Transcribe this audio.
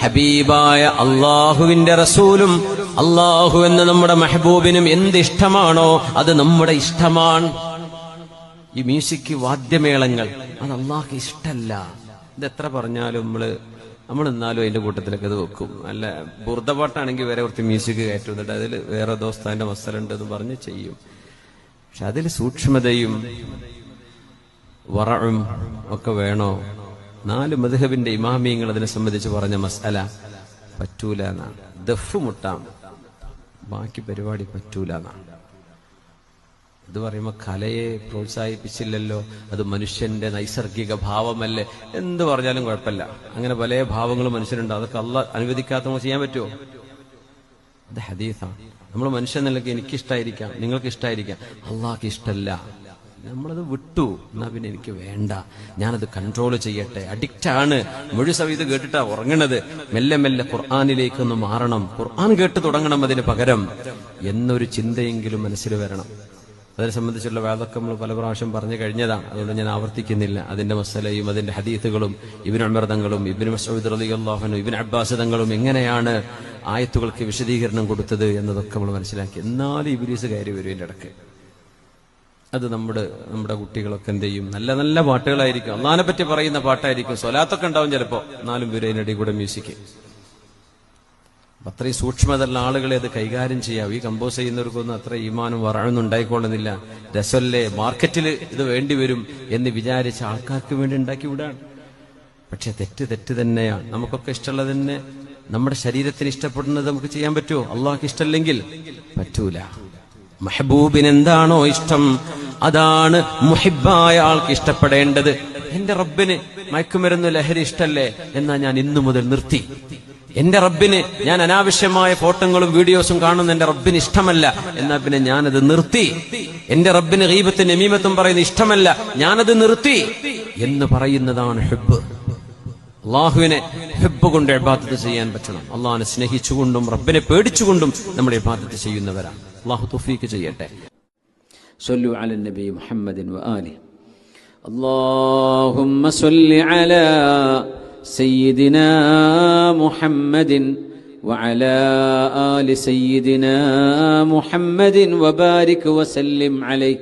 ഹബീബായ അള്ളാഹുവിന്റെ റസൂലും അള്ളാഹു എന്ന നമ്മുടെ മെഹബൂബിനും എന്തിഷ്ടമാണോ അത് നമ്മുടെ ഇഷ്ടമാണ്. ഈ മ്യൂസിക് വാദ്യമേളങ്ങൾ അത് അള്ളാഹ്ക്ക് ഇഷ്ടല്ല. ഇതെത്ര പറഞ്ഞാലും നമ്മൾ എന്നാലും അതിന്റെ കൂട്ടത്തിലൊക്കെ ഇത് വെക്കും. അല്ല ബുർദപാട്ടാണെങ്കിൽ വേറെ കുറച്ച് മ്യൂസിക് കയറ്റും, എന്നിട്ട് അതിൽ വേറെ ദോസ്താന്റെ മസലുണ്ട് എന്ന് പറഞ്ഞ് ചെയ്യും. പക്ഷെ അതിൽ സൂക്ഷ്മതയും വറഉം ഒക്കെ വേണോ? 4 മദ്ഹബിന്റെ ഇമാമിയങ്ങൾ അതിനെ സംബന്ധിച്ച് പറഞ്ഞ മസ്അല പറ്റൂല എന്നാണ്. ദഫ് മുട്ടാം, ബാക്കി പരിപാടി പറ്റൂല എന്നാണ്. ഇത് പറയുമ്പോ കലയെ പ്രോത്സാഹിപ്പിച്ചില്ലല്ലോ, അത് മനുഷ്യന്റെ നൈസർഗിക ഭാവമല്ലേ, എന്ത് പറഞ്ഞാലും കുഴപ്പമില്ല. അങ്ങനെ പല ഭാവങ്ങളും മനുഷ്യരുണ്ട്, അതൊക്കെ അള്ളാഹ് അനുവദിക്കാത്ത ചെയ്യാൻ പറ്റുമോ? അത് ഹദീസാണ്. നമ്മൾ മനുഷ്യൻ നിലയ്ക്ക് എനിക്കിഷ്ടായിരിക്കാം, നിങ്ങൾക്ക് ഇഷ്ടായിരിക്കാം, അള്ളാഹ്ക്ക് ഇഷ്ടമല്ല. നമ്മളത് വിട്ടു, എന്നാ പിന്നെ എനിക്ക് വേണ്ട, ഞാനത് കൺട്രോൾ ചെയ്യട്ടെ. അഡിക്റ്റാണ്, മുഴുവൻ ഇത് കേട്ടിട്ടാ ഉറങ്ങണത്. മെല്ലെ മെല്ലെ ഖുർആനിലേക്കൊന്ന് മാറണം, ഖുർആൻ കേട്ട് തുടങ്ങണം അതിന് പകരം എന്നൊരു ചിന്തയെങ്കിലും മനസ്സിൽ വരണം. അതിനെ സംബന്ധിച്ചുള്ള വാദമൊക്കെ നമ്മൾ പല പ്രാവശ്യം പറഞ്ഞു കഴിഞ്ഞതാണ്, അതുകൊണ്ട് ഞാൻ ആവർത്തിക്കുന്നില്ല. അതിന്റെ മസലയും അതിന്റെ ഹദീസുകളും ഇബ്നു ഉമർ തങ്ങളും ഇബ്നു മസ്ഊദ് റളിയല്ലാഹു അൻഹു ഇബ്നു അബ്ബാസ് തങ്ങളും എങ്ങനെയാണ് ആയത്തുകൾക്ക് വിശദീകരണം കൊടുത്തത് എന്നതൊക്കെ നമ്മൾ മനസ്സിലാക്കി. എന്നാലും ഇബ്ലീസ് കയറി വരും ഇതിന്റെ ഇടയ്ക്ക്. അത് നമ്മുടെ കുട്ടികളൊക്കെ എന്ത് ചെയ്യും? നല്ല നല്ല പാട്ടുകളായിരിക്കും, അള്ളാഹിനെ പറ്റി പറയുന്ന പാട്ടായിരിക്കും, സ്വലാത്തൊക്കെ ഉണ്ടാവും ചിലപ്പോ, എന്നാലും വരും അതിനിടയിൽ കൂടെ മ്യൂസിക്. അത്രയും സൂക്ഷ്മതയുള്ള ആളുകളെ അത് കൈകാര്യം ചെയ്യാം. ഈ കമ്പോസ് ചെയ്യുന്നവർക്കൊന്നും അത്ര ഈമാനും വറയൊന്നും ഉണ്ടായിക്കൊള്ളുന്നില്ല. രസല്ലേ, മാർക്കറ്റിൽ ഇത് വേണ്ടി വരും എന്ന് വിചാരിച്ച ആൾക്കാർക്ക് വേണ്ടി ഉണ്ടാക്കി വിടാണ്. പക്ഷെ തെറ്റ് തന്നെയാണ്. നമുക്കൊക്കെ ഇഷ്ടമുള്ളത് തന്നെ നമ്മുടെ ശരീരത്തിന് ഇഷ്ടപ്പെടുന്നത് നമുക്ക് ചെയ്യാൻ പറ്റുമോ? അള്ളാഹ്ക്ക് ഇഷ്ടമല്ലെങ്കിൽ പറ്റൂല. മെഹബൂബിന് എന്താണോ ഇഷ്ടം അതാണ് മുഹിബായ ആൾക്ക് ഇഷ്ടപ്പെടേണ്ടത്. എന്റെ റബ്ബിന് മയക്കുമരുന്ന് ലഹരി ഇഷ്ടല്ലേ, എന്നാ ഞാൻ ഇന്നു മുതൽ നിർത്തി. എന്റെ റബ്ബിന് ഞാൻ അനാവശ്യമായ ഫോട്ടോകളും വീഡിയോസും കാണുന്ന എന്റെ റബ്ബിന് ഇഷ്ടമല്ല, എന്നാ പിന്നെ ഞാനത് നിർത്തി. എന്റെ റബ്ബിന് ഗീബത്തും നമീമത്തും പറയുന്ന ഇഷ്ടമല്ല, ഞാനത് നിർത്തി എന്ന് പറയുന്നതാണ് ഹുബ്ബ്. അള്ളാഹുവിനെ ഹുബ്ബ് കൊണ്ട് ഇബാദത്ത് ചെയ്യാൻ പറ്റണം. അള്ളാഹിനെ സ്നേഹിച്ചുകൊണ്ടും റബ്ബിനെ പേടിച്ചുകൊണ്ടും നമ്മൾ ഇബാദത്ത് ചെയ്യുന്നവരാണ്. അള്ളാഹു തൗഫീഖ് ചെയ്യട്ടെ. സ്വല്ലു അല നബി മുഹമ്മദിൻ വആലിഹി. അല്ലാഹുമ്മ സ്വല്ലി അലാ سيدنا محمد وعلى آل سيدنا محمد وبارك وسلم عليه